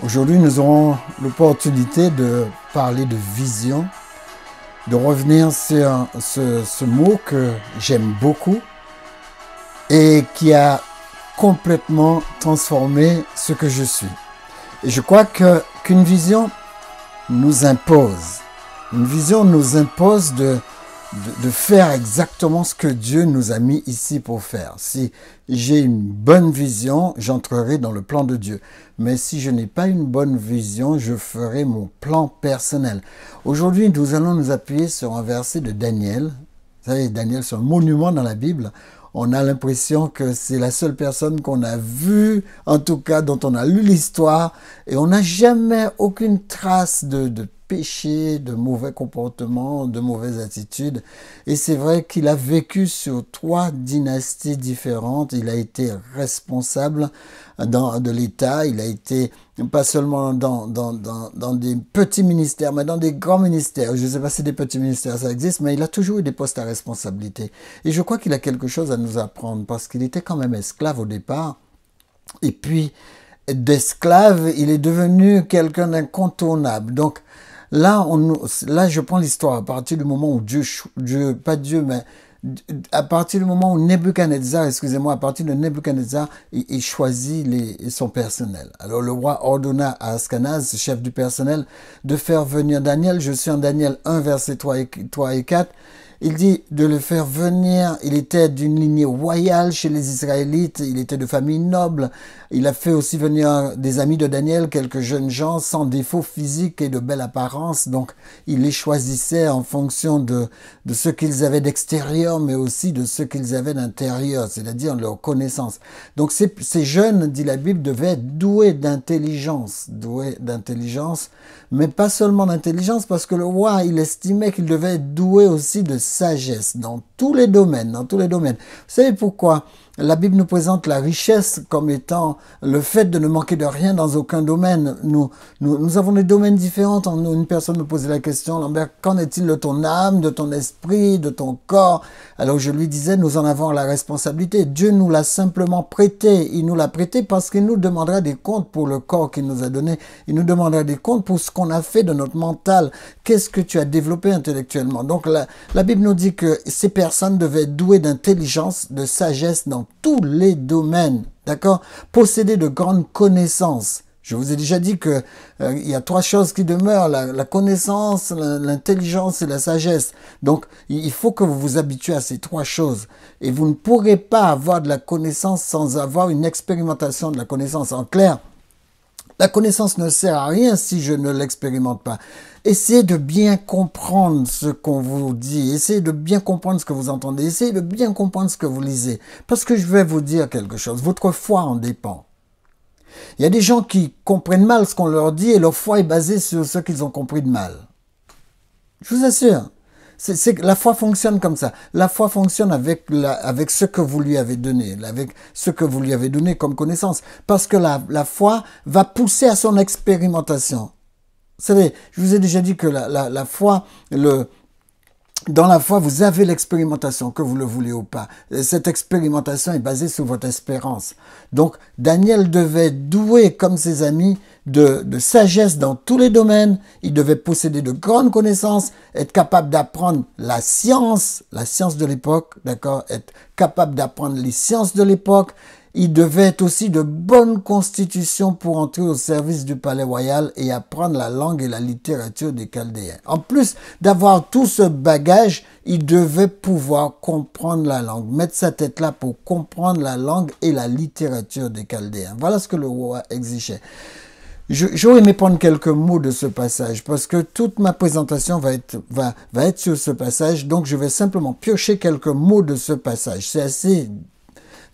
Aujourd'hui, nous aurons l'opportunité de parler de vision, de revenir sur ce mot que j'aime beaucoup et qui a complètement transformé ce que je suis. Et je crois qu'une vision nous impose. Une vision nous impose de faire exactement ce que Dieu nous a mis ici pour faire. Si j'ai une bonne vision, j'entrerai dans le plan de Dieu. Mais si je n'ai pas une bonne vision, je ferai mon plan personnel. Aujourd'hui, nous allons nous appuyer sur un verset de Daniel. Vous savez, Daniel, c'est un monument dans la Bible. On a l'impression que c'est la seule personne qu'on a vue, en tout cas dont on a lu l'histoire, et on n'a jamais aucune trace de péché, de mauvais comportements, de mauvaises attitudes. Et c'est vrai qu'il a vécu sur 3 dynasties différentes. Il a été responsable de l'État. Il a été pas seulement dans des petits ministères, mais dans des grands ministères. Je ne sais pas si des petits ministères ça existe, mais il a toujours eu des postes à responsabilité. Et je crois qu'il a quelque chose à nous apprendre parce qu'il était quand même esclave au départ. Et puis, d'esclave, il est devenu quelqu'un d'incontournable. Donc, là, je prends l'histoire à partir du moment où à partir du moment où Nebuchadnezzar, à partir de Nebuchadnezzar, il choisit son personnel. Alors le roi ordonna à Ascanaz, chef du personnel, de faire venir Daniel. Je suis en Daniel 1, versets 3 et 4. Il dit de le faire venir. Il était d'une lignée royale chez les Israélites. Il était de famille noble. Il a fait aussi venir des amis de Daniel, quelques jeunes gens sans défaut physique et de belle apparence. Donc, il les choisissait en fonction de ce qu'ils avaient d'extérieur, mais aussi de ce qu'ils avaient d'intérieur, c'est-à-dire leur connaissance. Donc, ces jeunes, dit la Bible, devaient être doués d'intelligence, mais pas seulement d'intelligence, parce que le roi, il estimait qu'il devait être doué aussi de sagesse dans tous les domaines, Vous savez pourquoi? La Bible nous présente la richesse comme étant le fait de ne manquer de rien dans aucun domaine. Nous avons des domaines différents. Une personne me posait la question, Lambert, qu'en est-il de ton âme, de ton esprit, de ton corps? Alors je lui disais, nous en avons la responsabilité. Dieu nous l'a simplement prêté. Il nous l'a prêté parce qu'il nous demandera des comptes pour le corps qu'il nous a donné. Il nous demandera des comptes pour ce qu'on a fait de notre mental. Qu'est-ce que tu as développé intellectuellement? Donc la Bible nous dit que ces personnes devaient être douées d'intelligence, de sagesse dans tous les domaines, d'accord? Posséder de grandes connaissances. Je vous ai déjà dit que il y a 3 choses qui demeurent, la connaissance, l'intelligence et la sagesse. Donc, il faut que vous vous habituez à ces 3 choses. Et vous ne pourrez pas avoir de la connaissance sans avoir une expérimentation de la connaissance. En clair, la connaissance ne sert à rien si je ne l'expérimente pas. Essayez de bien comprendre ce qu'on vous dit. Essayez de bien comprendre ce que vous entendez. Essayez de bien comprendre ce que vous lisez. Parce que je vais vous dire quelque chose. Votre foi en dépend. Il y a des gens qui comprennent mal ce qu'on leur dit et leur foi est basée sur ce qu'ils ont compris de mal. Je vous assure. La foi fonctionne comme ça. La foi fonctionne avec ce que vous lui avez donné, avec ce que vous lui avez donné comme connaissance. Parce que la foi va pousser à son expérimentation. Vous savez, je vous ai déjà dit que la foi, dans la foi, vous avez l'expérimentation, que vous le voulez ou pas. Cette expérimentation est basée sur votre espérance. Donc, Daniel devait être doué, comme ses amis, de sagesse dans tous les domaines. Il devait posséder de grandes connaissances, être capable d'apprendre la science de l'époque, d'accord? Être capable d'apprendre les sciences de l'époque. Il devait être aussi de bonne constitution pour entrer au service du palais royal et apprendre la langue et la littérature des Chaldéens. En plus d'avoir tout ce bagage, il devait pouvoir comprendre la langue, mettre sa tête là pour comprendre la langue et la littérature des Chaldéens. Voilà ce que le roi exigeait. J'aurais aimé prendre quelques mots de ce passage parce que toute ma présentation va être sur ce passage, donc je vais simplement piocher quelques mots de ce passage. C'est assez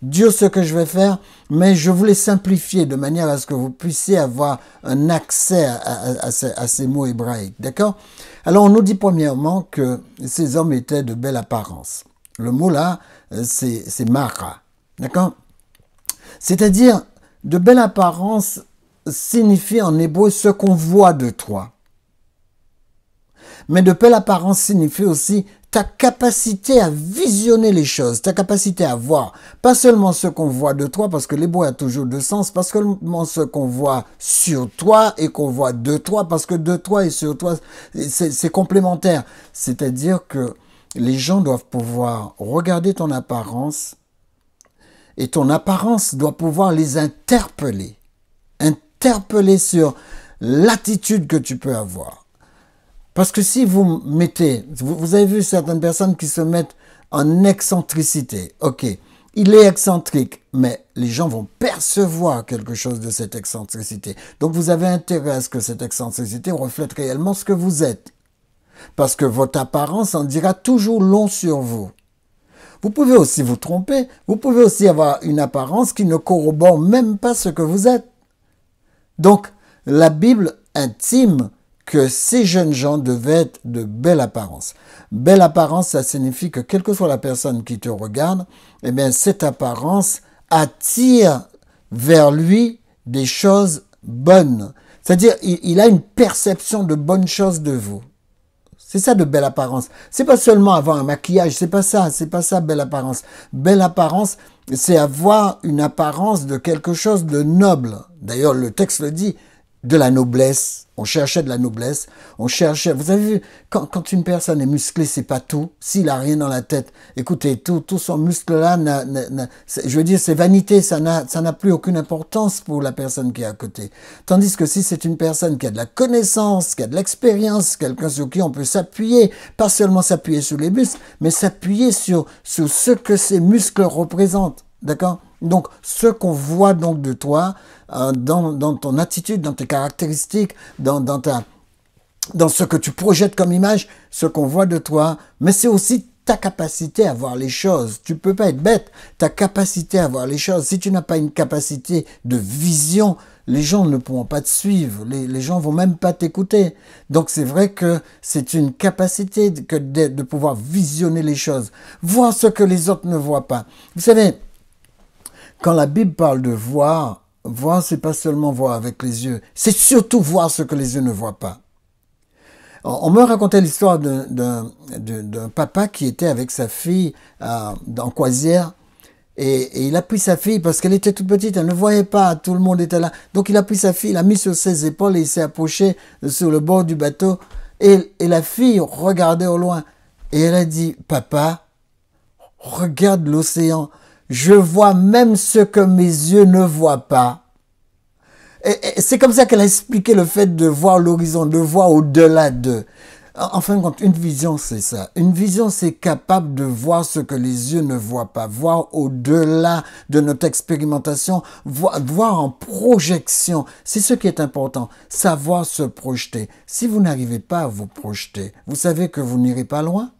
dur ce que je vais faire, mais je voulais simplifier de manière à ce que vous puissiez avoir un accès à ces mots hébraïques, d'accord? Alors on nous dit premièrement que ces hommes étaient de belle apparence. Le mot là, c'est mara, d'accord? C'est-à-dire, de belle apparence signifie en hébreu ce qu'on voit de toi. Mais de belle apparence signifie aussi ta capacité à visionner les choses, ta capacité à voir, pas seulement ce qu'on voit de toi, parce que l'hébreu a toujours deux sens, pas seulement ce qu'on voit sur toi et qu'on voit de toi, parce que de toi et sur toi, c'est complémentaire. C'est-à-dire que les gens doivent pouvoir regarder ton apparence et ton apparence doit pouvoir les interpeller. Interpeller sur l'attitude que tu peux avoir. Parce que si vous mettez, vous avez vu certaines personnes qui se mettent en excentricité. Ok, il est excentrique, mais les gens vont percevoir quelque chose de cette excentricité. Donc vous avez intérêt à ce que cette excentricité reflète réellement ce que vous êtes. Parce que votre apparence en dira toujours long sur vous. Vous pouvez aussi vous tromper, vous pouvez aussi avoir une apparence qui ne corrobore même pas ce que vous êtes. Donc, la Bible intime que ces jeunes gens devaient être de belle apparence. Belle apparence, ça signifie que quelle que soit la personne qui te regarde, eh bien, cette apparence attire vers lui des choses bonnes. C'est-à-dire, il a une perception de bonnes choses de vous. C'est ça de belle apparence. C'est pas seulement avoir un maquillage, c'est pas ça belle apparence. Belle apparence, c'est avoir une apparence de quelque chose de noble. D'ailleurs, le texte le dit, de la noblesse. On cherchait de la noblesse. On cherchait. Vous avez vu, quand une personne est musclée, c'est pas tout. S'il a rien dans la tête, écoutez, tout son muscle-là, je veux dire, c'est vanité. Ça n'a plus aucune importance pour la personne qui est à côté. Tandis que si c'est une personne qui a de la connaissance, qui a de l'expérience, quelqu'un sur qui on peut s'appuyer, pas seulement s'appuyer sur les muscles, mais s'appuyer sur ce que ces muscles représentent. D'accord? Donc, ce qu'on voit donc de toi, dans ton attitude, dans tes caractéristiques, dans ce que tu projettes comme image, ce qu'on voit de toi, mais c'est aussi ta capacité à voir les choses. Tu peux pas être bête, ta capacité à voir les choses. Si tu n'as pas une capacité de vision, les gens ne pourront pas te suivre, les gens vont même pas t'écouter. Donc c'est vrai que c'est une capacité de pouvoir visionner les choses, voir ce que les autres ne voient pas. Vous savez, quand la Bible parle de voir, c'est pas seulement voir avec les yeux, c'est surtout voir ce que les yeux ne voient pas. On me racontait l'histoire d'un papa qui était avec sa fille en croisière et il a pris sa fille parce qu'elle était toute petite, elle ne voyait pas, tout le monde était là. Donc il a pris sa fille, il l'a mis sur ses épaules et il s'est approché sur le bord du bateau et la fille regardait au loin et elle a dit « Papa, regarde l'océan. Je vois même ce que mes yeux ne voient pas. » Et c'est comme ça qu'elle a expliqué le fait de voir l'horizon, de voir au-delà d'eux. En fin de compte, une vision, c'est ça. Une vision, c'est capable de voir ce que les yeux ne voient pas, voir au-delà de notre expérimentation, voir en projection. C'est ce qui est important, savoir se projeter. Si vous n'arrivez pas à vous projeter, vous savez que vous n'irez pas loin.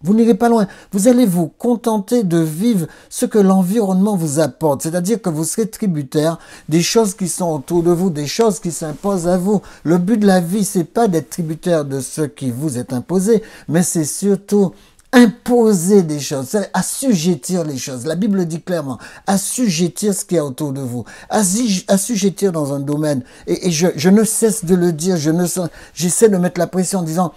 Vous n'irez pas loin. Vous allez vous contenter de vivre ce que l'environnement vous apporte. C'est-à-dire que vous serez tributaire des choses qui sont autour de vous, des choses qui s'imposent à vous. Le but de la vie, c'est pas d'être tributaire de ce qui vous est imposé, mais c'est surtout imposer des choses, c'est assujettir les choses. La Bible dit clairement, assujettir ce qui est autour de vous, assujettir dans un domaine. Et je ne cesse de le dire, j'essaie de mettre la pression en disant,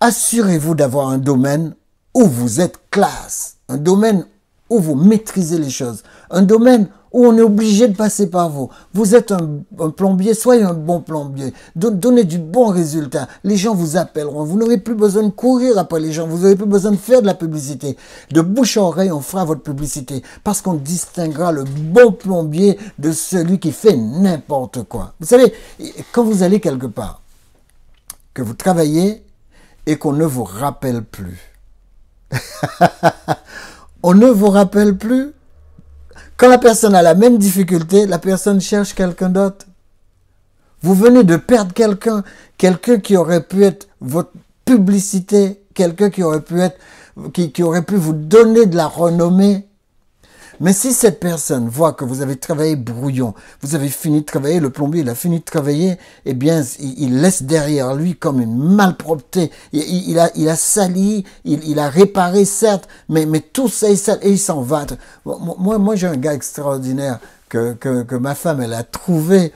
assurez-vous d'avoir un domaine où vous êtes classe, un domaine où vous maîtrisez les choses, un domaine où on est obligé de passer par vous. Vous êtes un plombier, soyez un bon plombier, donnez du bon résultat. Les gens vous appelleront, vous n'aurez plus besoin de courir après les gens, vous n'aurez plus besoin de faire de la publicité. De bouche à oreille, on fera votre publicité parce qu'on distinguera le bon plombier de celui qui fait n'importe quoi. Vous savez, quand vous allez quelque part, que vous travaillez, et qu'on ne vous rappelle plus. On ne vous rappelle plus. Quand la personne a la même difficulté, la personne cherche quelqu'un d'autre. Vous venez de perdre quelqu'un qui aurait pu être votre publicité, quelqu'un qui aurait pu être, qui aurait pu vous donner de la renommée. Mais si cette personne voit que vous avez travaillé brouillon, vous avez fini de travailler, le plombier il a fini de travailler, eh bien il laisse derrière lui comme une malpropreté. Il a sali, il a réparé certes, mais tout ça et il s'en va. Moi j'ai un gars extraordinaire que ma femme elle a trouvé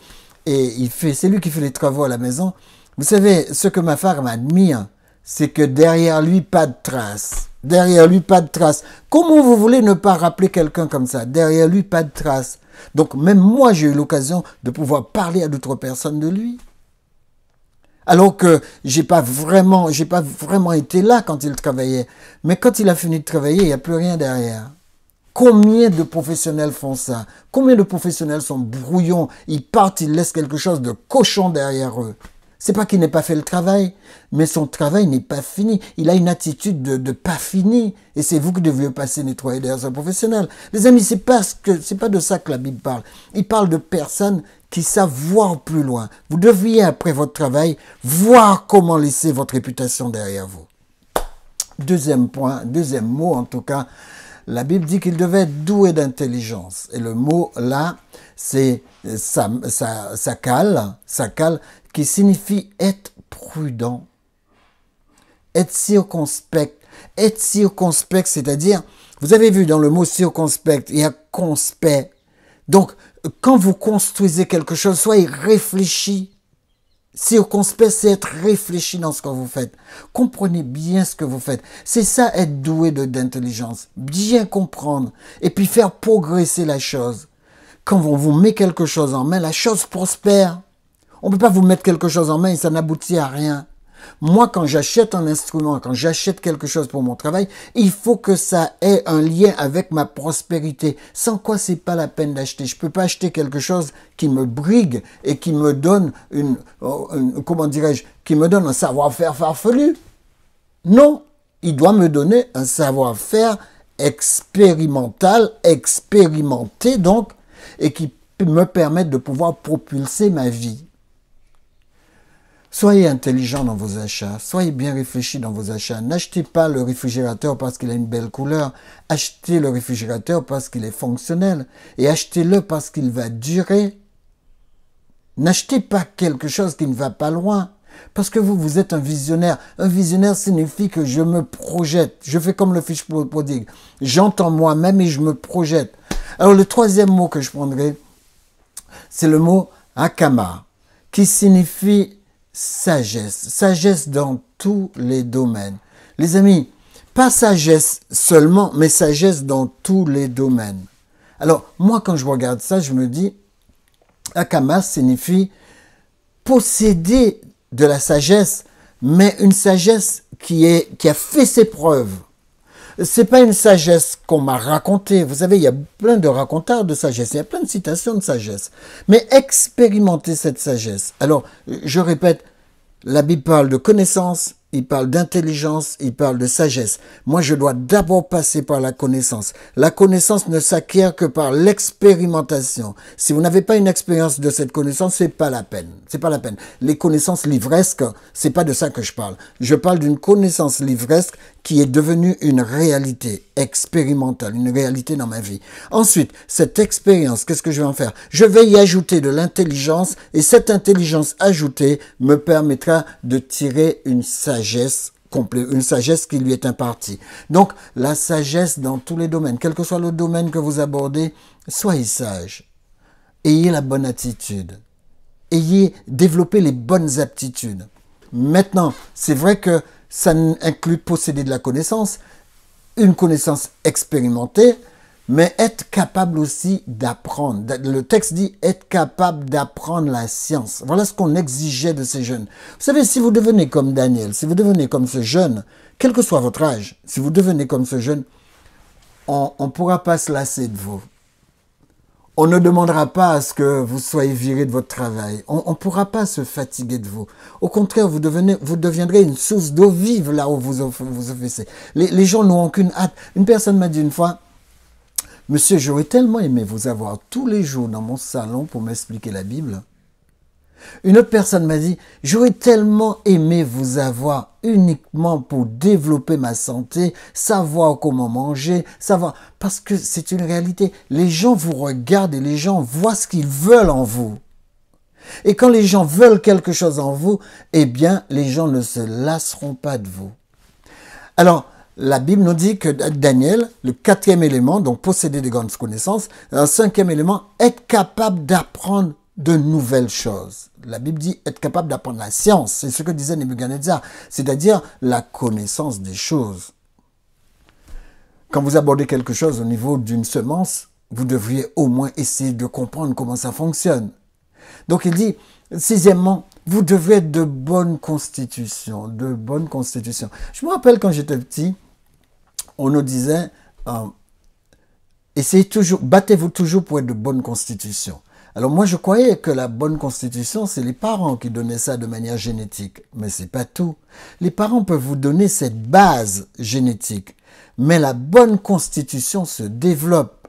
et c'est lui qui fait les travaux à la maison. Vous savez ce que ma femme admire, c'est que derrière lui, pas de trace. Derrière lui, pas de trace. Comment vous voulez ne pas rappeler quelqu'un comme ça? Derrière lui, pas de trace. Donc même moi, j'ai eu l'occasion de pouvoir parler à d'autres personnes de lui. Alors que j'ai pas vraiment été là quand il travaillait. Mais quand il a fini de travailler, il n'y a plus rien derrière. Combien de professionnels font ça? Combien de professionnels sont brouillons? Ils partent, ils laissent quelque chose de cochon derrière eux. C'est pas qu'il n'ait pas fait le travail, mais son travail n'est pas fini. Il a une attitude de pas fini. Et c'est vous qui deviez passer nettoyer derrière un professionnel. Les amis, c'est pas de ça que la Bible parle. Il parle de personnes qui savent voir plus loin. Vous deviez, après votre travail, voir comment laisser votre réputation derrière vous. Deuxième point, deuxième mot en tout cas, la Bible dit qu'il devait être doué d'intelligence. Et le mot là, c'est sakal, qui signifie être prudent, être circonspect. Être circonspect, c'est-à-dire, vous avez vu dans le mot circonspect, il y a conspect. Donc, quand vous construisez quelque chose, soyez réfléchi. Circonspect, c'est être réfléchi dans ce que vous faites. Comprenez bien ce que vous faites. C'est ça, être doué d'intelligence. Bien comprendre. Et puis faire progresser la chose. Quand on vous met quelque chose en main, la chose prospère. On ne peut pas vous mettre quelque chose en main et ça n'aboutit à rien. Moi, quand j'achète un instrument, quand j'achète quelque chose pour mon travail, il faut que ça ait un lien avec ma prospérité. Sans quoi, c'est pas la peine d'acheter. Je peux pas acheter quelque chose qui me brigue et qui me donne comment dirais-je, qui me donne un savoir-faire farfelu. Non, il doit me donner un savoir-faire expérimental, expérimenté donc, et qui me permette de pouvoir propulser ma vie. Soyez intelligent dans vos achats, soyez bien réfléchis dans vos achats. N'achetez pas le réfrigérateur parce qu'il a une belle couleur. Achetez le réfrigérateur parce qu'il est fonctionnel. Et achetez-le parce qu'il va durer. N'achetez pas quelque chose qui ne va pas loin. Parce que vous êtes un visionnaire. Un visionnaire signifie que je me projette. Je fais comme le fils prodigue. J'entends moi-même et je me projette. Alors le troisième mot que je prendrai, c'est le mot akama, qui signifie sagesse. Sagesse dans tous les domaines. Les amis, pas sagesse seulement, mais sagesse dans tous les domaines. Alors, moi, quand je regarde ça, je me dis, akama signifie posséder de la sagesse, mais une sagesse qui a fait ses preuves. C'est pas une sagesse qu'on m'a racontée. Vous savez, il y a plein de racontars de sagesse. Il y a plein de citations de sagesse. Mais expérimenter cette sagesse. Alors, je répète, la Bible parle de connaissance, il parle d'intelligence, il parle de sagesse. Moi, je dois d'abord passer par la connaissance. La connaissance ne s'acquiert que par l'expérimentation. Si vous n'avez pas une expérience de cette connaissance, c'est pas la peine. C'est pas la peine. Les connaissances livresques, c'est pas de ça que je parle. Je parle d'une connaissance livresque qui est devenue une réalité expérimentale, une réalité dans ma vie. Ensuite, cette expérience, qu'est-ce que je vais en faire? Je vais y ajouter de l'intelligence et cette intelligence ajoutée me permettra de tirer une sagesse complète, une sagesse qui lui est impartie. Donc, la sagesse dans tous les domaines, quel que soit le domaine que vous abordez, soyez sage. Ayez la bonne attitude. Développez les bonnes aptitudes. Maintenant, c'est vrai que ça inclut posséder de la connaissance, une connaissance expérimentée, mais être capable aussi d'apprendre. Le texte dit être capable d'apprendre la science. Voilà ce qu'on exigeait de ces jeunes. Vous savez, si vous devenez comme Daniel, si vous devenez comme ce jeune, quel que soit votre âge, si vous devenez comme ce jeune, on ne pourra pas se lasser de vous. On ne demandera pas à ce que vous soyez viré de votre travail. On ne pourra pas se fatiguer de vous. Au contraire, vous deviendrez une source d'eau vive là où vous officez. Les gens n'ont aucune hâte. Une personne m'a dit une fois, « Monsieur, j'aurais tellement aimé vous avoir tous les jours dans mon salon pour m'expliquer la Bible. » Une autre personne m'a dit, « J'aurais tellement aimé vous avoir uniquement pour développer ma santé, savoir comment manger, savoir... » Parce que c'est une réalité. Les gens vous regardent et les gens voient ce qu'ils veulent en vous. Et quand les gens veulent quelque chose en vous, eh bien, les gens ne se lasseront pas de vous. Alors, la Bible nous dit que Daniel, le quatrième élément, donc posséder de grandes connaissances, un cinquième élément, être capable d'apprendre de nouvelles choses. La Bible dit être capable d'apprendre la science. C'est ce que disait Nebuchadnezzar, c'est-à-dire la connaissance des choses. Quand vous abordez quelque chose au niveau d'une semence, vous devriez au moins essayer de comprendre comment ça fonctionne. Donc il dit, sixièmement, vous devez être de bonne constitution, de bonne constitution. Je me rappelle quand j'étais petit, on nous disait, essayez toujours, battez-vous toujours pour être de bonne constitution. Alors moi je croyais que la bonne constitution, c'est les parents qui donnaient ça de manière génétique. Mais c'est pas tout. Les parents peuvent vous donner cette base génétique. Mais la bonne constitution se développe.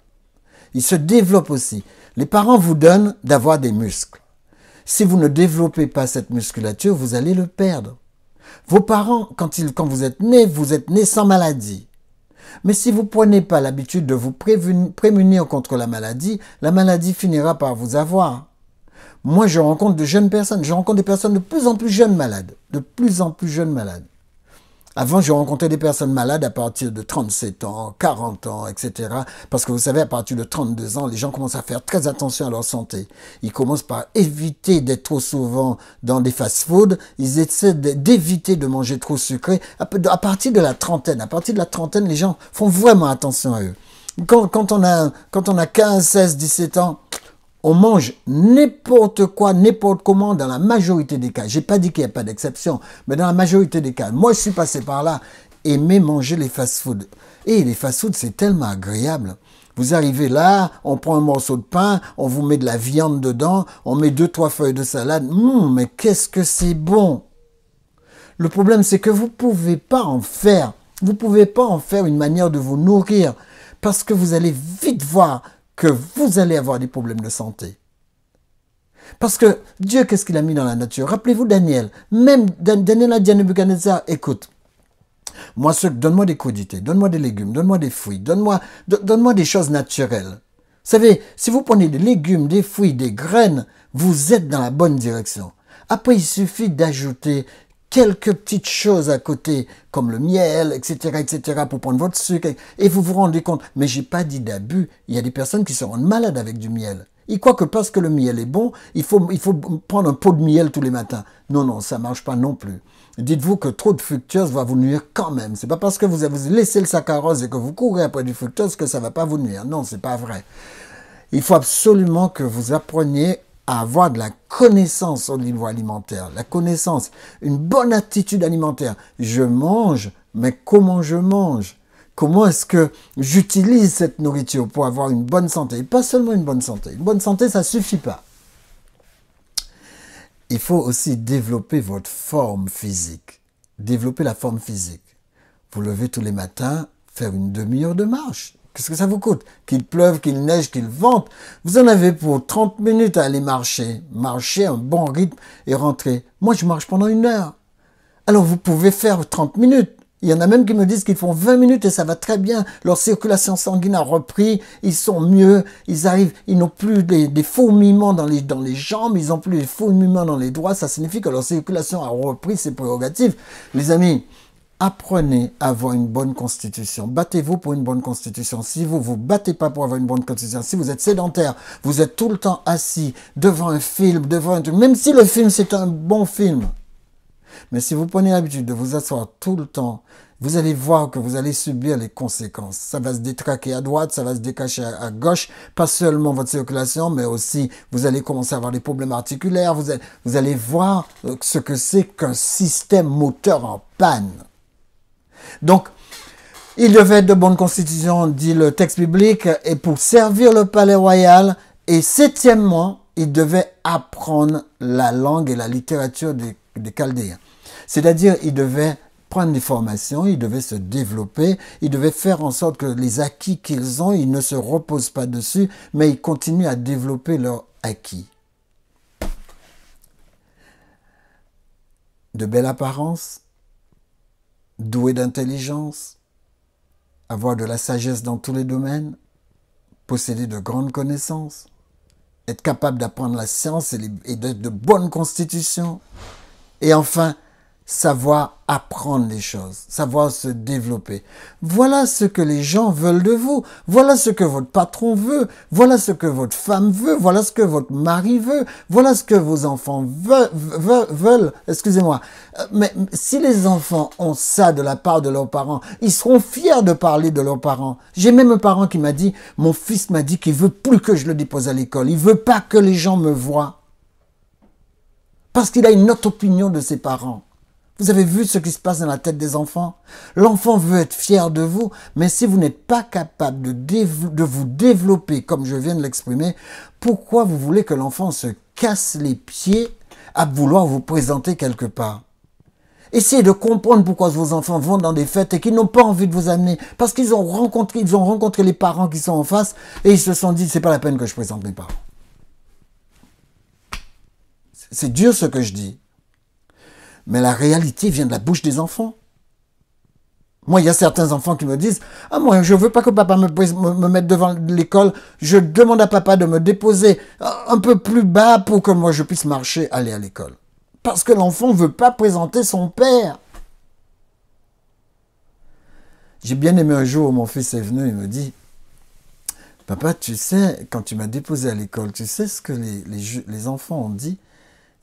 Il se développe aussi. Les parents vous donnent d'avoir des muscles. Si vous ne développez pas cette musculature, vous allez le perdre. Vos parents, quand vous êtes né sans maladie. Mais si vous ne prenez pas l'habitude de vous prémunir contre la maladie finira par vous avoir. Moi, je rencontre de jeunes personnes, je rencontre des personnes de plus en plus jeunes malades, de plus en plus jeunes malades. Avant, je rencontrais des personnes malades à partir de 37 ans, 40 ans, etc. Parce que vous savez, à partir de 32 ans, les gens commencent à faire très attention à leur santé. Ils commencent par éviter d'être trop souvent dans des fast-foods. Ils essaient d'éviter de manger trop sucré. À partir de la trentaine, les gens font vraiment attention à eux. Quand on a 15, 16, 17 ans, on mange n'importe quoi, n'importe comment dans la majorité des cas. J'ai pas dit qu'il n'y a pas d'exception, mais dans la majorité des cas. Moi, je suis passé par là, aimer manger les fast-foods. Et les fast-foods, c'est tellement agréable. Vous arrivez là, on prend un morceau de pain, on vous met de la viande dedans, on met 2-3 feuilles de salade. Mais qu'est-ce que c'est bon! Le problème, c'est que vous pouvez pas en faire. Vous pouvez pas en faire une manière de vous nourrir. Parce que vous allez vite voir que vous allez avoir des problèmes de santé. Parce que Dieu, qu'est-ce qu'il a mis dans la nature? Rappelez-vous Daniel. Même Daniel a dit à Nebuchadnezzar, écoute, donne-moi des crudités, donne-moi des légumes, donne-moi des fruits, donne-moi des choses naturelles. Vous savez, si vous prenez des légumes, des fruits, des graines, vous êtes dans la bonne direction. Après, il suffit d'ajouter quelques petites choses à côté, comme le miel, etc., pour prendre votre sucre, et vous vous rendez compte. Mais j'ai pas dit d'abus. Il y a des personnes qui se rendent malades avec du miel. Ils croient que parce que le miel est bon, il faut prendre un pot de miel tous les matins. Non, ça marche pas non plus. Dites-vous que trop de fructose va vous nuire quand même. C'est pas parce que vous avez laissé le saccharose et que vous courez après du fructose que ça va pas vous nuire. Non, c'est pas vrai. Il faut absolument que vous appreniez à avoir de la connaissance au niveau alimentaire, la connaissance, une bonne attitude alimentaire. Je mange, mais comment je mange? Comment est-ce que j'utilise cette nourriture pour avoir une bonne santé? Et pas seulement une bonne santé. Une bonne santé, ça ne suffit pas. Il faut aussi développer votre forme physique. Développer la forme physique. Vous levez tous les matins, faire une demi-heure de marche. Qu'est-ce que ça vous coûte? Qu'il pleuve, qu'il neige, qu'il vente. Vous en avez pour 30 minutes à aller marcher. Marcher un bon rythme et rentrer. Moi, je marche pendant 1 heure. Alors, vous pouvez faire 30 minutes. Il y en a même qui me disent qu'ils font 20 minutes et ça va très bien. Leur circulation sanguine a repris. Ils sont mieux. Ils n'ont plus des fourmillements dans les jambes. Ils n'ont plus des fourmillements dans les doigts. Ça signifie que leur circulation a repris ses prérogatives. Les amis, apprenez à avoir une bonne constitution. Battez-vous pour une bonne constitution. Si vous ne vous battez pas pour avoir une bonne constitution, si vous êtes sédentaire, vous êtes tout le temps assis devant un film, devant un truc, même si le film c'est un bon film. Mais si vous prenez l'habitude de vous asseoir tout le temps, vous allez voir que vous allez subir les conséquences. Ça va se détraquer à droite, ça va se décacher à gauche. Pas seulement votre circulation, mais aussi vous allez commencer à avoir des problèmes articulaires. Vous allez voir ce que c'est qu'un système moteur en panne. Donc, il devait être de bonne constitution, dit le texte biblique, et pour servir le palais royal. Et septièmement, il devait apprendre la langue et la littérature des Chaldéens. C'est-à-dire, il devait prendre des formations, il devait se développer, il devait faire en sorte que les acquis qu'ils ont, ils ne se reposent pas dessus, mais ils continuent à développer leurs acquis. De belle apparence, doué d'intelligence, avoir de la sagesse dans tous les domaines, posséder de grandes connaissances, être capable d'apprendre la science et d'être de bonne constitution, et enfin, savoir apprendre les choses, savoir se développer. Voilà ce que les gens veulent de vous. Voilà ce que votre patron veut. Voilà ce que votre femme veut. Voilà ce que votre mari veut. Voilà ce que vos enfants veulent. Excusez-moi. Mais si les enfants ont ça de la part de leurs parents, ils seront fiers de parler de leurs parents. J'ai même un parent qui m'a dit, mon fils m'a dit qu'il veut plus que je le dépose à l'école. Il veut pas que les gens me voient. Parce qu'il a une autre opinion de ses parents. Vous avez vu ce qui se passe dans la tête des enfants? L'enfant veut être fier de vous, mais si vous n'êtes pas capable de vous développer comme je viens de l'exprimer, pourquoi vous voulez que l'enfant se casse les pieds à vouloir vous présenter quelque part? Essayez de comprendre pourquoi vos enfants vont dans des fêtes et qu'ils n'ont pas envie de vous amener. Parce qu'ils ont rencontré les parents qui sont en face et ils se sont dit, c'est pas la peine que je présente mes parents. C'est dur ce que je dis. Mais la réalité vient de la bouche des enfants. Moi, il y a certains enfants qui me disent « Ah, moi, je veux pas que papa me mette devant l'école. Je demande à papa de me déposer un peu plus bas pour que moi, je puisse marcher, aller à l'école. » Parce que l'enfant ne veut pas présenter son père. J'ai bien aimé un jour où mon fils est venu, il me dit « Papa, tu sais, quand tu m'as déposé à l'école, tu sais ce que les enfants ont dit?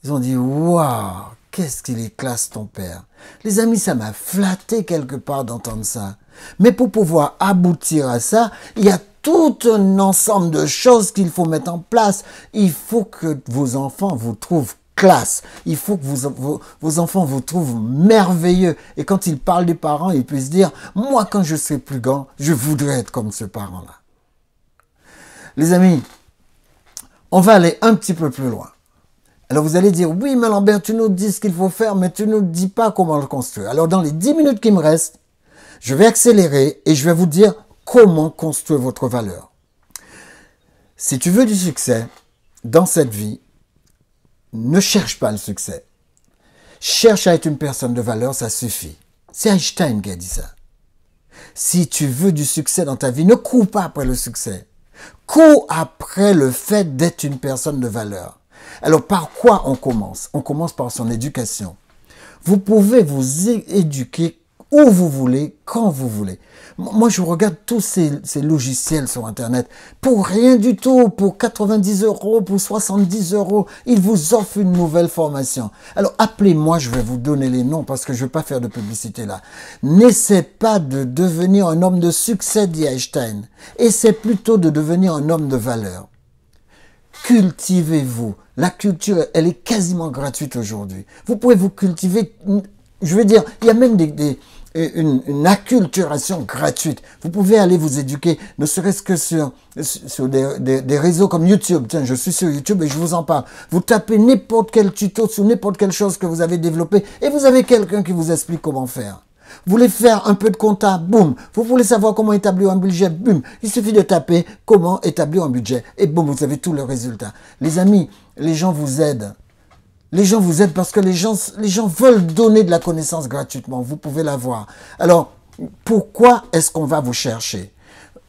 Ils ont dit « Waouh, qu'est-ce qu'il est classe ton père !» Les amis, ça m'a flatté quelque part d'entendre ça. Mais pour pouvoir aboutir à ça, il y a tout un ensemble de choses qu'il faut mettre en place. Il faut que vos enfants vous trouvent classe. Il faut que vos enfants vous trouvent merveilleux. Et quand ils parlent des parents, ils puissent dire « Moi, quand je serai plus grand, je voudrais être comme ce parent-là. » Les amis, on va aller un petit peu plus loin. Alors vous allez dire, oui, mais Lambert, tu nous dis ce qu'il faut faire, mais tu ne nous dis pas comment le construire. Alors dans les 10 minutes qui me restent, je vais accélérer et je vais vous dire comment construire votre valeur. Si tu veux du succès dans cette vie, ne cherche pas le succès. Cherche à être une personne de valeur, ça suffit. C'est Einstein qui a dit ça. Si tu veux du succès dans ta vie, ne cours pas après le succès. Cours après le fait d'être une personne de valeur. Alors, par quoi on commence? On commence par son éducation. Vous pouvez vous éduquer où vous voulez, quand vous voulez. Moi, je regarde tous ces logiciels sur Internet. Pour rien du tout, pour 90 €, pour 70 €, ils vous offrent une nouvelle formation. Alors, appelez-moi, je vais vous donner les noms parce que je ne veux pas faire de publicité là. N'essaie pas de devenir un homme de succès, dit Einstein. Essaie plutôt de devenir un homme de valeur. Cultivez-vous. La culture, elle est quasiment gratuite aujourd'hui. Vous pouvez vous cultiver, je veux dire, il y a même une acculturation gratuite. Vous pouvez aller vous éduquer, ne serait-ce que sur des réseaux comme YouTube. Tiens, je suis sur YouTube et je vous en parle. Vous tapez n'importe quel tuto sur n'importe quelle chose que vous avez développée et vous avez quelqu'un qui vous explique comment faire. Vous voulez faire un peu de compta, boum. Vous voulez savoir comment établir un budget, boum. Il suffit de taper comment établir un budget. Et boum, vous avez tout le résultat. Les amis, les gens vous aident. Les gens vous aident parce que les gens veulent donner de la connaissance gratuitement. Vous pouvez l'avoir. Alors, pourquoi est-ce qu'on va vous chercher?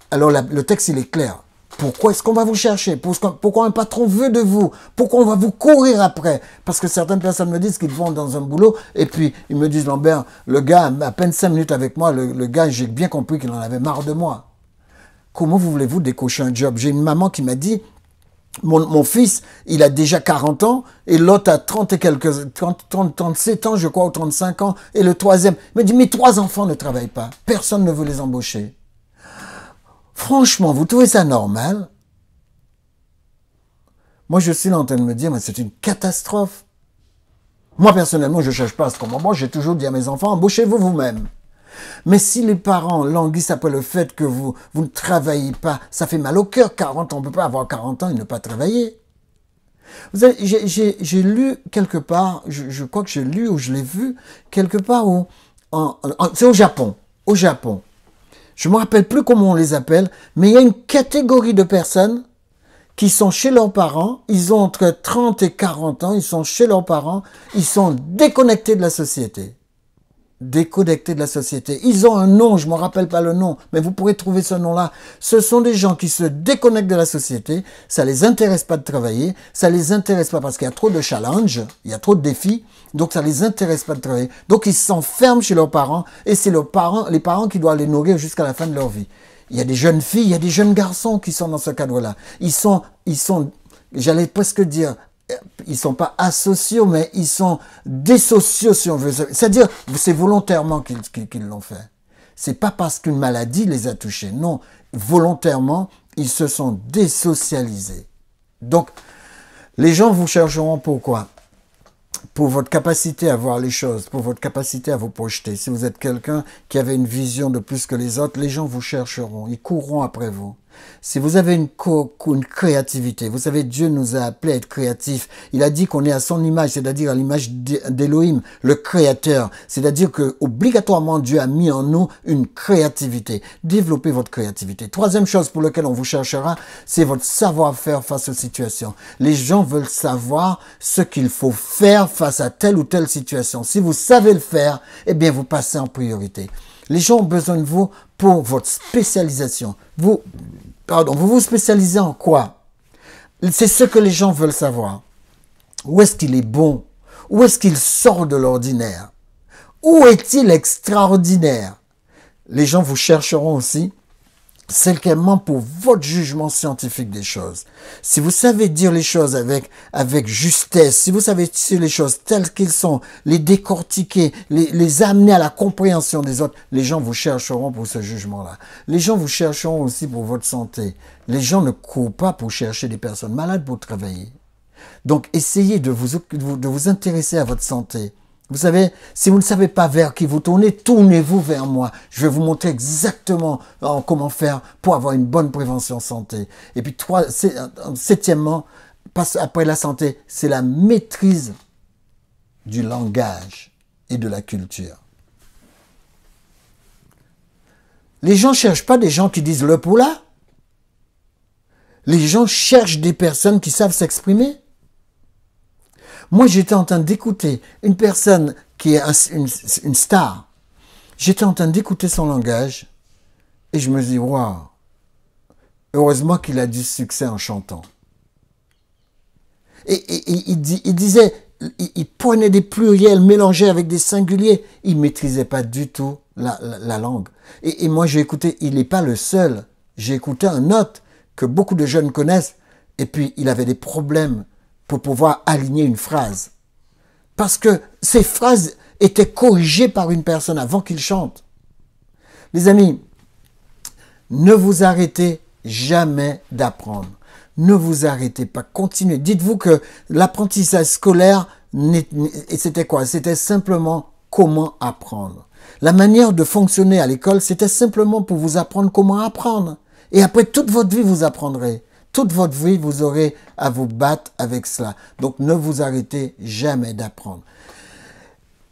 Alors, le texte, il est clair. Pourquoi est-ce qu'on va vous chercher? Pourquoi un patron veut de vous? Pourquoi on va vous courir après? Parce que certaines personnes me disent qu'ils vont dans un boulot et puis ils me disent, Lambert, le gars, à peine 5 minutes avec moi, le gars, j'ai bien compris qu'il en avait marre de moi. Comment voulez-vous décocher un job? J'ai une maman qui m'a dit, mon fils, il a déjà 40 ans et l'autre a 37 ans, je crois, ou 35 ans. Et le troisième, il m'a dit, mes 3 enfants ne travaillent pas. Personne ne veut les embaucher. Franchement, vous trouvez ça normal? Moi, je suis là en train de me dire, mais c'est une catastrophe. Moi, personnellement, je ne cherche pas à ce qu'on m'embauche. J'ai toujours dit à mes enfants, embauchez-vous vous-même. Mais si les parents languissent après le fait que vous ne travaillez pas, ça fait mal au cœur. 40 ans, on ne peut pas avoir 40 ans et ne pas travailler. J'ai lu quelque part, je crois que j'ai lu ou je l'ai vu, quelque part où, c'est au Japon. Au Japon. Je ne me rappelle plus comment on les appelle, mais il y a une catégorie de personnes qui sont chez leurs parents, ils ont entre 30 et 40 ans, ils sont chez leurs parents, ils sont déconnectés de la société. déconnectés de la société. Ils ont un nom, je ne me rappelle pas le nom, mais vous pourrez trouver ce nom-là. Ce sont des gens qui se déconnectent de la société, ça les intéresse pas de travailler, ça les intéresse pas parce qu'il y a trop de challenges, il y a trop de défis, donc ça les intéresse pas de travailler. Donc ils s'enferment chez leurs parents et c'est les parents qui doivent les nourrir jusqu'à la fin de leur vie. Il y a des jeunes filles, il y a des jeunes garçons qui sont dans ce cadre-là. Ils sont, j'allais presque dire, ils sont pas asociaux, mais ils sont désociaux, si on veut. C'est-à-dire, c'est volontairement qu'ils l'ont fait. C'est pas parce qu'une maladie les a touchés. Non, volontairement, ils se sont désocialisés. Donc, les gens vous chercheront pourquoi? Pour votre capacité à voir les choses, pour votre capacité à vous projeter. Si vous êtes quelqu'un qui avait une vision de plus que les autres, les gens vous chercheront, ils courront après vous. Si vous avez une créativité, vous savez, Dieu nous a appelés à être créatifs. Il a dit qu'on est à son image, c'est-à-dire à l'image d'Élohim, le créateur. C'est-à-dire que obligatoirement Dieu a mis en nous une créativité. Développez votre créativité. Troisième chose pour laquelle on vous cherchera, c'est votre savoir-faire face aux situations. Les gens veulent savoir ce qu'il faut faire face à telle ou telle situation. Si vous savez le faire, eh bien vous passez en priorité. Les gens ont besoin de vous pour votre spécialisation. Vous vous spécialisez en quoi? C'est ce que les gens veulent savoir. Où est-ce qu'il est bon? Où est-ce qu'il sort de l'ordinaire? Où est-il extraordinaire? Les gens vous chercheront aussi simplement pour votre jugement scientifique des choses. Si vous savez dire les choses avec justesse, si vous savez dire les choses telles qu'elles sont, les décortiquer, les amener à la compréhension des autres, les gens vous chercheront pour ce jugement-là. Les gens vous chercheront aussi pour votre santé. Les gens ne courent pas pour chercher des personnes malades pour travailler. Donc, essayez de vous intéresser à votre santé. Vous savez, si vous ne savez pas vers qui vous tournez, tournez-vous vers moi. Je vais vous montrer exactement comment faire pour avoir une bonne prévention santé. Et puis, septièmement, après la santé, c'est la maîtrise du langage et de la culture. Les gens ne cherchent pas des gens qui disent le pour là. Les gens cherchent des personnes qui savent s'exprimer. Moi, j'étais en train d'écouter une personne qui est une star. J'étais en train d'écouter son langage et je me dis, waouh, heureusement qu'il a du succès en chantant. Et il disait, il prenait des pluriels mélangés avec des singuliers. Il ne maîtrisait pas du tout la langue. Et moi, j'ai écouté, il n'est pas le seul. J'ai écouté un autre que beaucoup de jeunes connaissent. Et puis, il avait des problèmes pour pouvoir aligner une phrase. Parce que ces phrases étaient corrigées par une personne avant qu'il chante. Les amis, ne vous arrêtez jamais d'apprendre. Ne vous arrêtez pas, continuez. Dites-vous que l'apprentissage scolaire, c'était quoi? C'était simplement comment apprendre. La manière de fonctionner à l'école, c'était simplement pour vous apprendre comment apprendre. Et après, toute votre vie, vous apprendrez. Toute votre vie, vous aurez à vous battre avec cela. Donc, ne vous arrêtez jamais d'apprendre.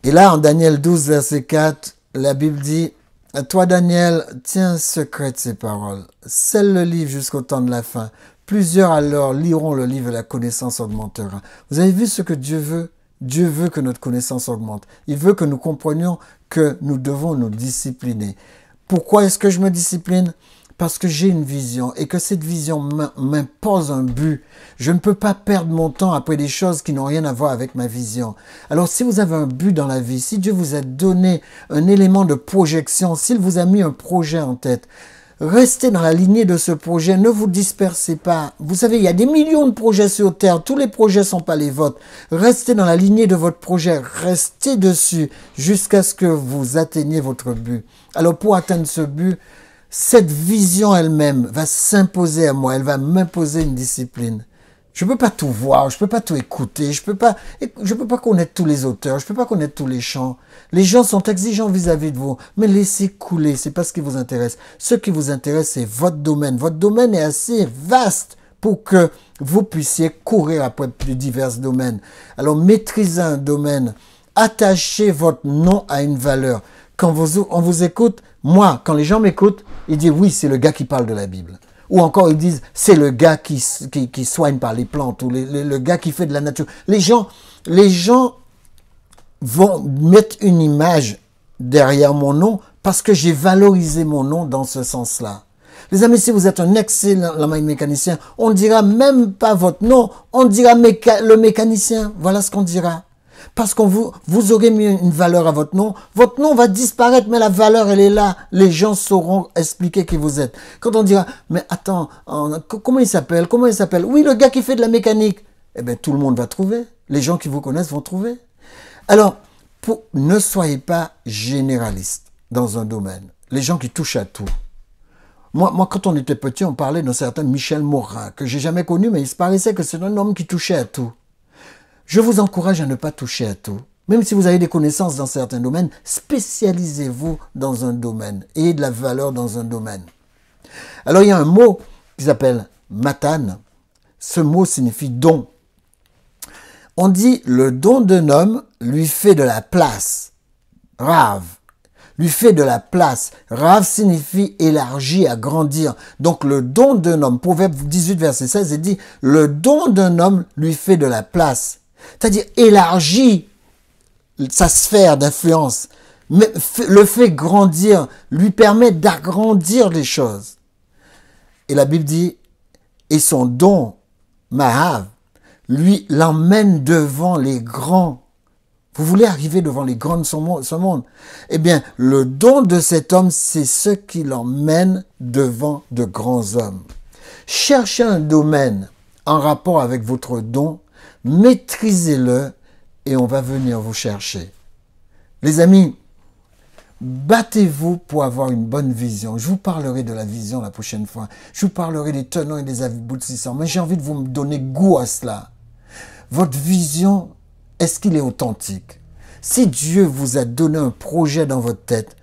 Et là, en Daniel 12, verset 4, la Bible dit, « Toi, Daniel, tiens secrète ces paroles. Scelle le livre jusqu'au temps de la fin. Plusieurs alors liront le livre et la connaissance augmentera. » Vous avez vu ce que Dieu veut? Dieu veut que notre connaissance augmente. Il veut que nous comprenions que nous devons nous discipliner. Pourquoi est-ce que je me discipline? Parce que j'ai une vision et que cette vision m'impose un but. Je ne peux pas perdre mon temps après des choses qui n'ont rien à voir avec ma vision. Alors si vous avez un but dans la vie, si Dieu vous a donné un élément de projection, s'il vous a mis un projet en tête, restez dans la lignée de ce projet, ne vous dispersez pas. Vous savez, il y a des millions de projets sur Terre, tous les projets ne sont pas les vôtres. Restez dans la lignée de votre projet, restez dessus jusqu'à ce que vous atteigniez votre but. Alors pour atteindre ce but, cette vision elle-même va s'imposer à moi, elle va m'imposer une discipline. Je ne peux pas tout voir, je ne peux pas tout écouter, je peux pas connaître tous les auteurs, je ne peux pas connaître tous les chants. Les gens sont exigeants vis-à-vis de vous, mais laissez couler, c'est pas ce qui vous intéresse. Ce qui vous intéresse, c'est votre domaine. Votre domaine est assez vaste pour que vous puissiez courir après de divers domaines. Alors maîtrisez un domaine, attachez votre nom à une valeur. Quand on vous écoute, moi, quand les gens m'écoutent, ils disent oui, c'est le gars qui parle de la Bible. Ou encore ils disent c'est le gars qui soigne par les plantes ou le gars qui fait de la nature. Les gens vont mettre une image derrière mon nom parce que j'ai valorisé mon nom dans ce sens-là. Les amis, si vous êtes un excellent mécanicien, on ne dira même pas votre nom, on dira le mécanicien. Voilà ce qu'on dira. Parce que vous aurez mis une valeur à votre nom va disparaître, mais la valeur, elle est là. Les gens sauront expliquer qui vous êtes. Quand on dira, mais attends, comment il s'appelle? Comment il s'appelle? Oui, le gars qui fait de la mécanique. Eh bien, tout le monde va trouver. Les gens qui vous connaissent vont trouver. Alors, ne soyez pas généraliste dans un domaine. Les gens qui touchent à tout. Moi, quand on était petit, on parlait d'un certain Michel Morin, que j'ai jamais connu, mais il se paraissait que c'est un homme qui touchait à tout. Je vous encourage à ne pas toucher à tout. Même si vous avez des connaissances dans certains domaines, spécialisez-vous dans un domaine. Ayez de la valeur dans un domaine. Alors, il y a un mot qui s'appelle matan. Ce mot signifie don. On dit le don d'un homme lui fait de la place. Rav. Lui fait de la place. Rav signifie élargir, agrandir. Donc le don d'un homme, Proverbe 18, verset 16, il dit, le don d'un homme lui fait de la place. C'est-à-dire élargit sa sphère d'influence, le fait grandir, lui permet d'agrandir les choses. Et la Bible dit, et son don, Mahav, lui l'emmène devant les grands. Vous voulez arriver devant les grands de ce monde? Eh bien, le don de cet homme, c'est ce qui l'emmène devant de grands hommes. Cherchez un domaine en rapport avec votre don, maîtrisez-le et on va venir vous chercher. Les amis, battez-vous pour avoir une bonne vision. Je vous parlerai de la vision la prochaine fois. Je vous parlerai des tenants et des aboutissants. Mais j'ai envie de vous donner goût à cela. Votre vision, est-ce qu'il est authentique? Si Dieu vous a donné un projet dans votre tête,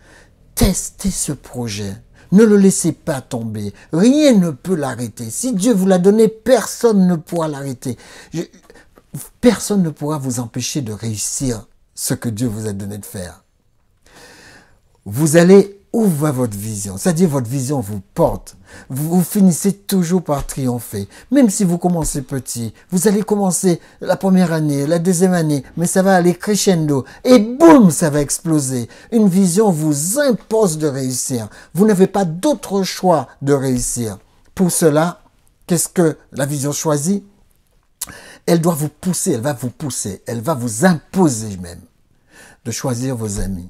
testez ce projet. Ne le laissez pas tomber. Rien ne peut l'arrêter. Si Dieu vous l'a donné, personne ne pourra l'arrêter. Personne ne pourra vous empêcher de réussir ce que Dieu vous a donné de faire. Vous allez où va votre vision? C'est-à-dire votre vision vous porte. Vous finissez toujours par triompher. Même si vous commencez petit, vous allez commencer la première année, la deuxième année, mais ça va aller crescendo. Et boum, ça va exploser. Une vision vous impose de réussir. Vous n'avez pas d'autre choix de réussir. Pour cela, qu'est-ce que la vision choisit? Elle doit vous pousser, elle va vous pousser, elle va vous imposer même de choisir vos amis.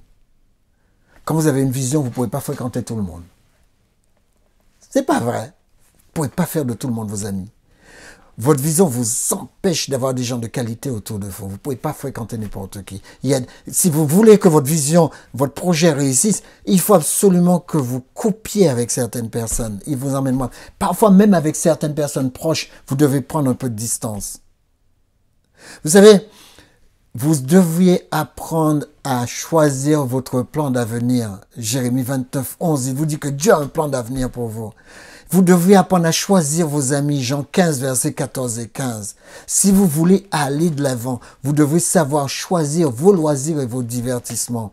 Quand vous avez une vision, vous ne pouvez pas fréquenter tout le monde. C'est pas vrai. Vous ne pouvez pas faire de tout le monde vos amis. Votre vision vous empêche d'avoir des gens de qualité autour de vous. Vous ne pouvez pas fréquenter n'importe qui. Si vous voulez que votre vision, votre projet réussisse, il faut absolument que vous coupiez avec certaines personnes. Ils vous emmènent loin. Parfois, même avec certaines personnes proches, vous devez prendre un peu de distance. Vous savez, vous devriez apprendre à choisir votre plan d'avenir. Jérémie 29, 11, il vous dit que Dieu a un plan d'avenir pour vous. Vous devriez apprendre à choisir vos amis. Jean 15, versets 14 et 15. Si vous voulez aller de l'avant, vous devez savoir choisir vos loisirs et vos divertissements.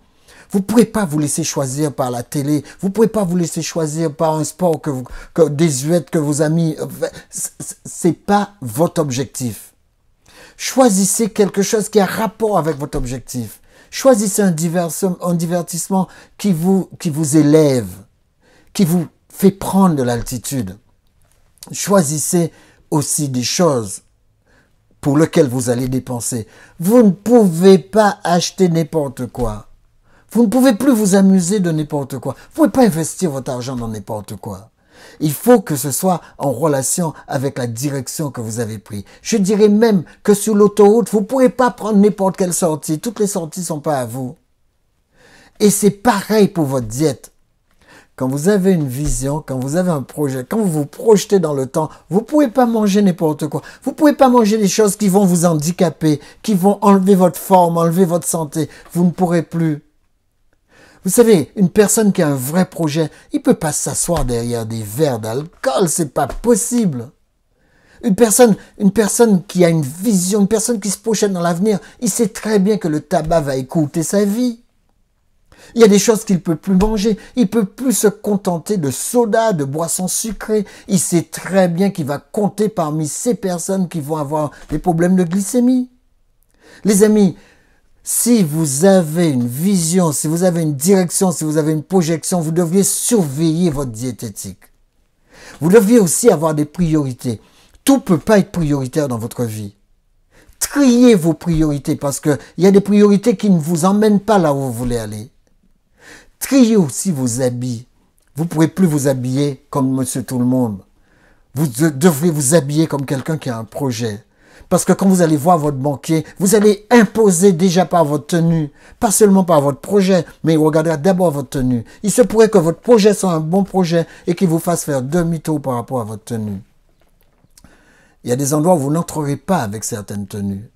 Vous ne pouvez pas vous laisser choisir par la télé. Vous ne pouvez pas vous laisser choisir par un sport désuète que vos amis... C'est pas votre objectif. Choisissez quelque chose qui a rapport avec votre objectif. Choisissez un divertissement qui vous élève, qui vous fait prendre de l'altitude. Choisissez aussi des choses pour lesquelles vous allez dépenser. Vous ne pouvez pas acheter n'importe quoi. Vous ne pouvez plus vous amuser de n'importe quoi. Vous ne pouvez pas investir votre argent dans n'importe quoi. Il faut que ce soit en relation avec la direction que vous avez prise. Je dirais même que sur l'autoroute, vous ne pourrez pas prendre n'importe quelle sortie. Toutes les sorties ne sont pas à vous. Et c'est pareil pour votre diète. Quand vous avez une vision, quand vous avez un projet, quand vous vous projetez dans le temps, vous ne pouvez pas manger n'importe quoi. Vous ne pouvez pas manger des choses qui vont vous handicaper, qui vont enlever votre forme, enlever votre santé. Vous ne pourrez plus. Vous savez, une personne qui a un vrai projet, il ne peut pas s'asseoir derrière des verres d'alcool, c'est pas possible. Une personne qui a une vision, une personne qui se projette dans l'avenir, il sait très bien que le tabac va écouter sa vie. Il y a des choses qu'il ne peut plus manger. Il ne peut plus se contenter de soda, de boissons sucrées. Il sait très bien qu'il va compter parmi ces personnes qui vont avoir des problèmes de glycémie. Les amis, Si vous avez une vision, si vous avez une direction, si vous avez une projection, vous devriez surveiller votre diététique. Vous devriez aussi avoir des priorités. Tout ne peut pas être prioritaire dans votre vie. Triez vos priorités parce qu'il y a des priorités qui ne vous emmènent pas là où vous voulez aller. Triez aussi vos habits. Vous ne pourrez plus vous habiller comme monsieur tout le monde. Vous devrez vous habiller comme quelqu'un qui a un projet. Parce que quand vous allez voir votre banquier, vous allez imposer déjà par votre tenue, pas seulement par votre projet, mais il regardera d'abord votre tenue. Il se pourrait que votre projet soit un bon projet et qu'il vous fasse faire demi-tour par rapport à votre tenue. Il y a des endroits où vous n'entrerez pas avec certaines tenues.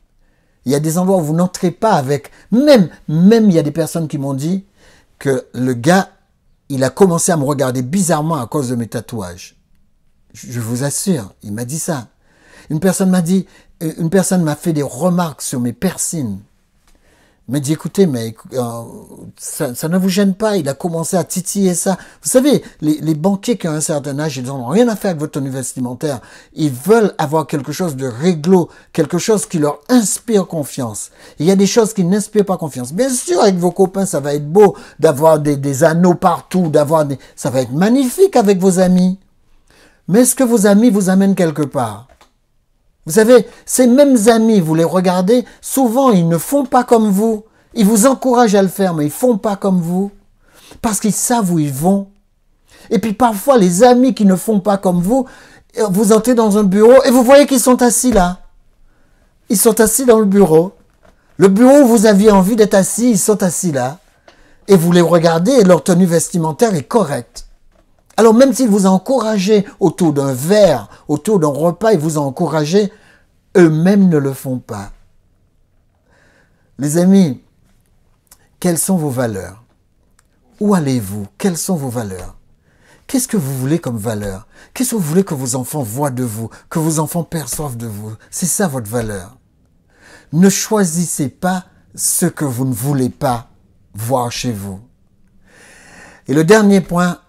Il y a des endroits où vous n'entrez pas avec... Même il y a des personnes qui m'ont dit que le gars, il a commencé à me regarder bizarrement à cause de mes tatouages. Je vous assure, il m'a dit ça. Une personne m'a fait des remarques sur mes piercings. Il m'a dit, écoutez, mais ça ne vous gêne pas. Il a commencé à titiller ça. Vous savez, les banquiers qui ont un certain âge, ils n'ont rien à faire avec votre tenue vestimentaire. Ils veulent avoir quelque chose de réglo, quelque chose qui leur inspire confiance. Il y a des choses qui n'inspirent pas confiance. Bien sûr, avec vos copains, ça va être beau d'avoir des anneaux partout, ça va être magnifique avec vos amis. Mais est-ce que vos amis vous amènent quelque part? Vous savez, ces mêmes amis, vous les regardez, souvent ils ne font pas comme vous. Ils vous encouragent à le faire, mais ils ne font pas comme vous. Parce qu'ils savent où ils vont. Et puis parfois, les amis qui ne font pas comme vous entrez dans un bureau et vous voyez qu'ils sont assis là. Ils sont assis dans le bureau. Le bureau où vous aviez envie d'être assis, ils sont assis là. Et vous les regardez et leur tenue vestimentaire est correcte. Alors même s'ils vous ont encouragé autour d'un verre, autour d'un repas, ils vous ont encouragé, eux-mêmes ne le font pas. Les amis, quelles sont vos valeurs? Où allez-vous? Quelles sont vos valeurs? Qu'est-ce que vous voulez comme valeur? Qu'est-ce que vous voulez que vos enfants voient de vous, que vos enfants perçoivent de vous? C'est ça votre valeur. Ne choisissez pas ce que vous ne voulez pas voir chez vous. Et le dernier point,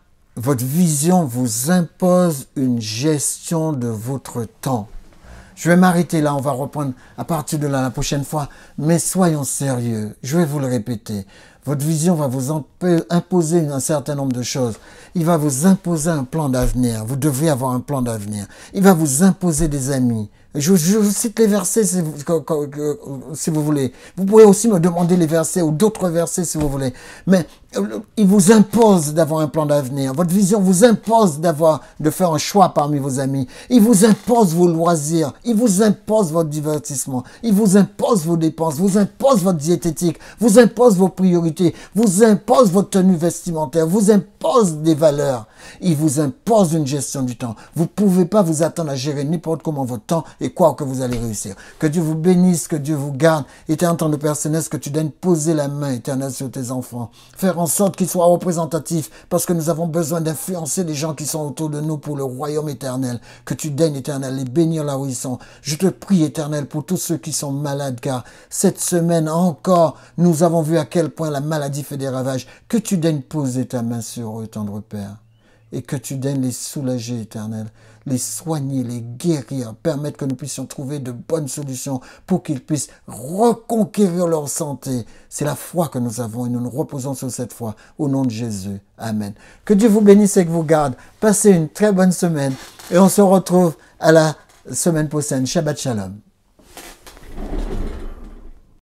votre vision vous impose une gestion de votre temps. Je vais m'arrêter là, on va reprendre à partir de là la prochaine fois. Mais soyons sérieux, je vais vous le répéter. Votre vision va vous imposer un certain nombre de choses. Il va vous imposer un plan d'avenir. Vous devez avoir un plan d'avenir. Il va vous imposer des amis. Je vous cite les versets si vous voulez. Vous pouvez aussi me demander les versets ou d'autres versets si vous voulez. Mais il vous impose d'avoir un plan d'avenir. Votre vision vous impose de faire un choix parmi vos amis. Il vous impose vos loisirs. Il vous impose votre divertissement. Il vous impose vos dépenses. Vous impose votre diététique. Vous impose vos priorités. Vous impose votre tenue vestimentaire. Vous impose des valeurs. Il vous impose une gestion du temps. Vous ne pouvez pas vous attendre à gérer n'importe comment votre temps et croire que vous allez réussir. Que Dieu vous bénisse, que Dieu vous garde. Éternel, en tant que personnel, que tu daignes poser la main, Éternel, sur tes enfants. Faire en sorte qu'ils soient représentatifs parce que nous avons besoin d'influencer les gens qui sont autour de nous pour le royaume éternel. Que tu daignes, Éternel, les bénir là où ils sont. Je te prie, Éternel, pour tous ceux qui sont malades, car cette semaine encore, nous avons vu à quel point la maladie fait des ravages. Que tu daignes poser ta main sur eux, tendre Père. Et que tu daignes les soulager, Éternel, les soigner, les guérir, permettre que nous puissions trouver de bonnes solutions pour qu'ils puissent reconquérir leur santé. C'est la foi que nous avons et nous nous reposons sur cette foi. Au nom de Jésus. Amen. Que Dieu vous bénisse et que vous garde. Passez une très bonne semaine et on se retrouve à la semaine prochaine. Shabbat Shalom.